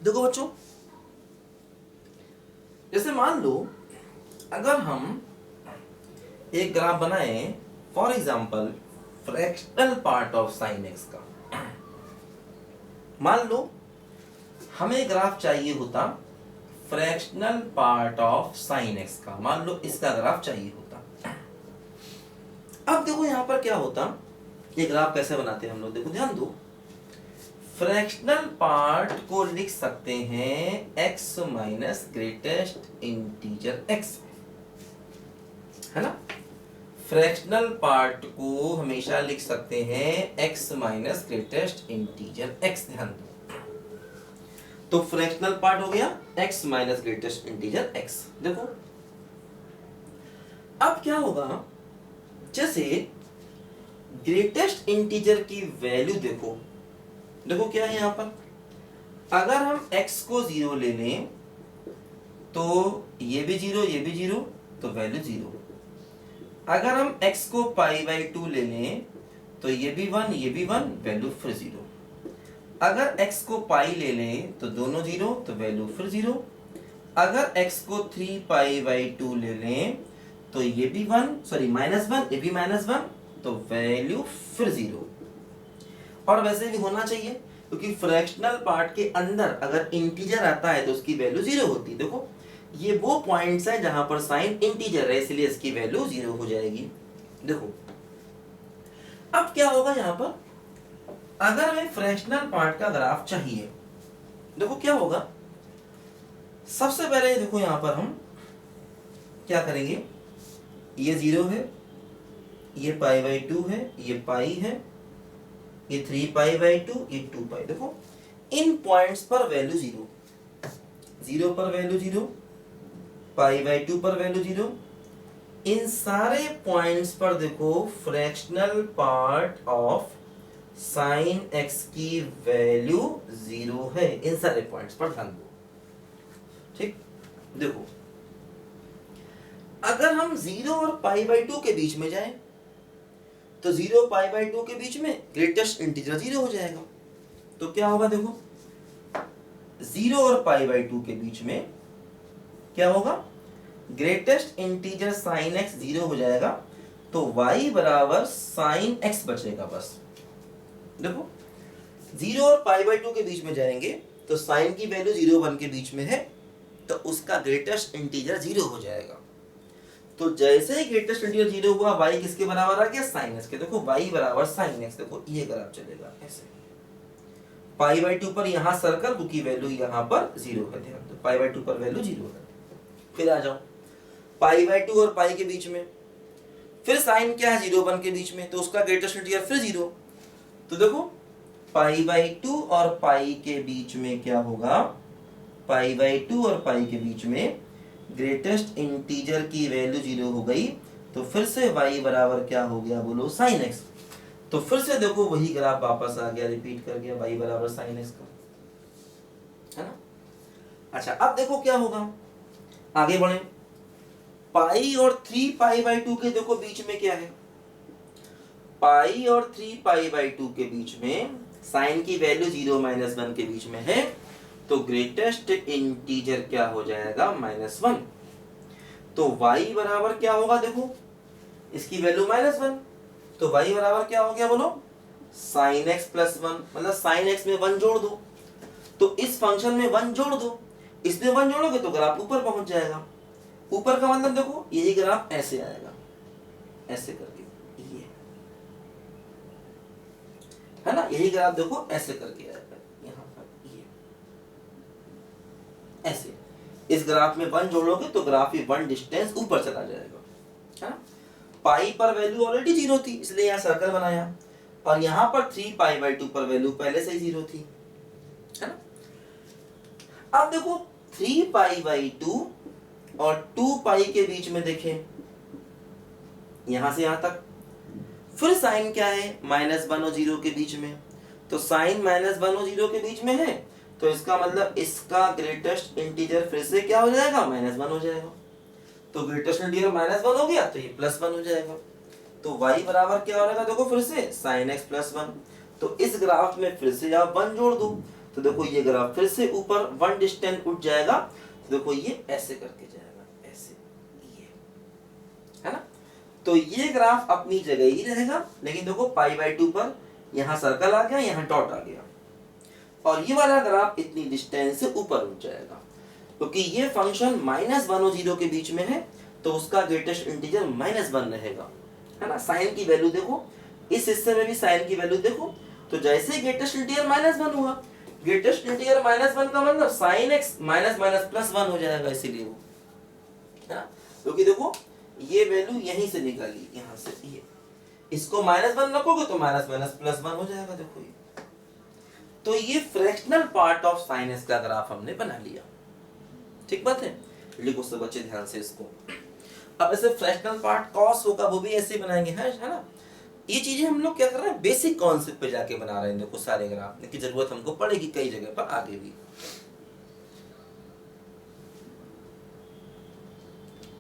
देखो बच्चों, जैसे मान लो अगर हम एक ग्राफ बनाए, for example fractional part of sine x का। मान लो हमें ग्राफ चाहिए होता fractional part of sine x का, मान लो इसका ग्राफ चाहिए होता। अब देखो यहां पर क्या होता, ये ग्राफ कैसे बनाते हैं हम लोग, देखो ध्यान दो। फ्रैक्शनल पार्ट को लिख सकते हैं x minus greatest integer x, है ना। फ्रैक्शनल पार्ट को हमेशा लिख सकते हैं x minus greatest integer x, ध्यान दो। तो फ्रैक्शनल पार्ट हो गया x minus greatest integer x। देखो अब क्या होगा, जैसे ग्रेटेस्ट इंटीजर की वैल्यू देखो, देखो क्या है यहां पर, अगर हम x को 0 ले लें तो ये भी 0 ये भी 0, तो वैल्यू 0। अगर हम x को π/2 ले लें तो ये भी 1 ये भी 1, वैल्यू फिर 0। अगर x को पाई ले लें तो दोनों 0, तो वैल्यू फिर 0। अगर x को 3π/2 ले लें तो ये भी 1 सॉरी -1, ये भी -1, तो वैल्यू फिर 0। और वैसे भी होना चाहिए, क्योंकि फ्रैक्शनल पार्ट के अंदर अगर इंटीजर आता है तो उसकी वैल्यू 0 होती है। देखो ये वो पॉइंट्स है जहां पर साइन इंटीजर है, इसलिए इसकी वैल्यू 0 हो जाएगी। देखो अब क्या होगा यहां पर, अगर हमें फ्रैक्शनल पार्ट का ग्राफ चाहिए, देखो क्या होगा, सबसे पहले देखो यहां पर हम क्या करेंगे, ये 0 है, ये π/2 है, ये पाई है, ये 3π/2, ये 2π। देखो इन पॉइंट्स पर वैल्यू 0, 0 पर वैल्यू 0, π/2 पर वैल्यू 0। इन सारे पॉइंट्स पर देखो fractional part of sine x की वैल्यू 0 है, इन सारे पॉइंट्स पर ध्यान दो। ठीक, देखो अगर हम 0 और π/2 के बीच में जाएं तो 0 π/2 के बीच में ग्रेटेस्ट इंटीजर 0 हो जाएगा। तो क्या होगा, देखो 0 और π/2 के बीच में क्या होगा, ग्रेटेस्ट इंटीजर साइन एक्स 0 हो जाएगा, तो y बराबर साइन एक्स बचेगा बस। देखो 0 और π/2 के बीच में जाएंगे तो साइन की वैल्यू 0 1 के बीच में है, तो उसका ग्रेटेस्ट इंटीजर 0 हो जाएगा। तो जैसे ही ग्रेटेस्ट इंटीजर 0 हुआ, y किसके बराबर आ गया, साइन एक्स के। देखो y बराबर साइन एक्स, देखो ये ग्राफ चलेगा ऐसे, π/2 पर यहां सर्कल, क्योंकि वैल्यू यहां पर 0 है, ध्यान दो π/2 पर वैल्यू 0 है। फिर आ जाओ π/2 और पाई के बीच में, फिर साइन क्या है 0 1 के बीच में, तो उसका ग्रेटेस्ट इंटीजर फिर 0। तो देखो π/2 और पाई के बीच में क्या होगा, π/2 और पाई के बीच में ग्रेटेस्ट इंटीजर की वैल्यू 0 हो गई, तो फिर से y बराबर क्या हो गया, बोलो साइन एक्स। तो फिर से देखो वही ग्राफ वापस आ गया, रिपीट कर गया, y बराबर साइन एक्स का, है ना। अच्छा अब देखो क्या होगा, आगे बढ़े, पाई और 3π/2 के देखो बीच में क्या है, पाई और 3π/2 के बीच में साइन की वैल्यू 0 -1 के बीच में है, तो ग्रेटेस्ट इंटीजर क्या हो जाएगा, -1। तो y बराबर क्या होगा, देखो इसकी वैल्यू -1, तो y बराबर क्या हो गया, बोलो साइन एक्स प्लस 1, मतलब साइन एक्स में 1 जोड़ दो, तो इस फंक्शन में 1 जोड़ दो, इसमें 1 जोड़ोगे तो ग्राफ ऊपर पहुंच जाएगा। ऊपर का मतलब देखो यही ग्राफ ऐसे आएगा, ऐसे करके, ये है ना, यही ग्राफ देखो ऐसे करके आएगा, यहाँ पर ये ऐसे। इस ग्राफ में 1 जोड़ोगे तो ग्राफ ही 1 डिस्टेंस ऊपर चला जाएगा, है ना। पाई पर वैल्यू ऑलरेडी 0 थी, इसलिए यहाँ सर्कल बनाया, और यहाँ पर 3π/2 पर वैल्यू पहले से ही 0 थी, है ना। अब देखो 3π/2 और 2π के बीच में देखें, यहां से यहां तक, फिर साइन क्या है, -1 और 0 के बीच में, तो साइन -1 और 0 के बीच में है, तो इसका मतलब इसका ग्रेटेस्ट इंटीजर फिर से क्या हो जाएगा, -1 हो जाएगा। तो ग्रेटेस्ट इंटीजर -1 हो गया, तो ये +1 हो जाएगा। तो y बराबर क्या हो जाएगा, देखो फिर से साइन एक्स +1। तो इस ग्राफ में फिर से आप 1 जोड़ दो, तो देखो ये ग्राफ फिर से ऊपर 1 डिस्टेंस उठ जाएगा, तो देखो ये ऐसे करके जाएगा, ऐसे, ये है ना। तो ये ग्राफ अपनी जगह ही रहेगा, लेकिन देखो π/2 पर यहाँ सर्कल आ गया, यहाँ डॉट आ गया, और ये वाला ग्राफ इतनी डिस्टेंस से ऊपर उठ जाएगा, क्योंकि ये फंक्शन -1 और 0 के बीच में है, तो उसका ग्रेटेस्ट इंटीजर -1 रहेगा, है ना। साइन की वैल्यू देखो, इस हिस्से में भी साइन की वैल्यू देखो, तो जैसे ही ग्रेटेस्ट इंटीजर -1 हुआ, ग्रेटेस्ट इंटीजर -1 का मतलब साइन x +1 हो जाएगा, इसीलिए वो, है ना। क्योंकि देखो ये वैल्यू यहीं से निकाली, यहाँ से ये, इसको -1 रखोगे तो +1 हो जाएगा, देखो ये। तो ये fractional part of sine x का ग्राफ हमने बना लिया, ठीक बात है। लिखो सब बच्चे ध्यान से इसको। अब ऐसे फ्रैक्शनल पार्ट कॉस होगा, वो भी ऐसे बनाएंगे, है ना। ये चीजें हम लोग क्या कर रहे हैं, बेसिक कॉन्सेप्ट पे जाके बना रहे हैं, देखो सारे ग्राफ की जरूरत हमको पड़ेगी कई जगह पर आगे भी।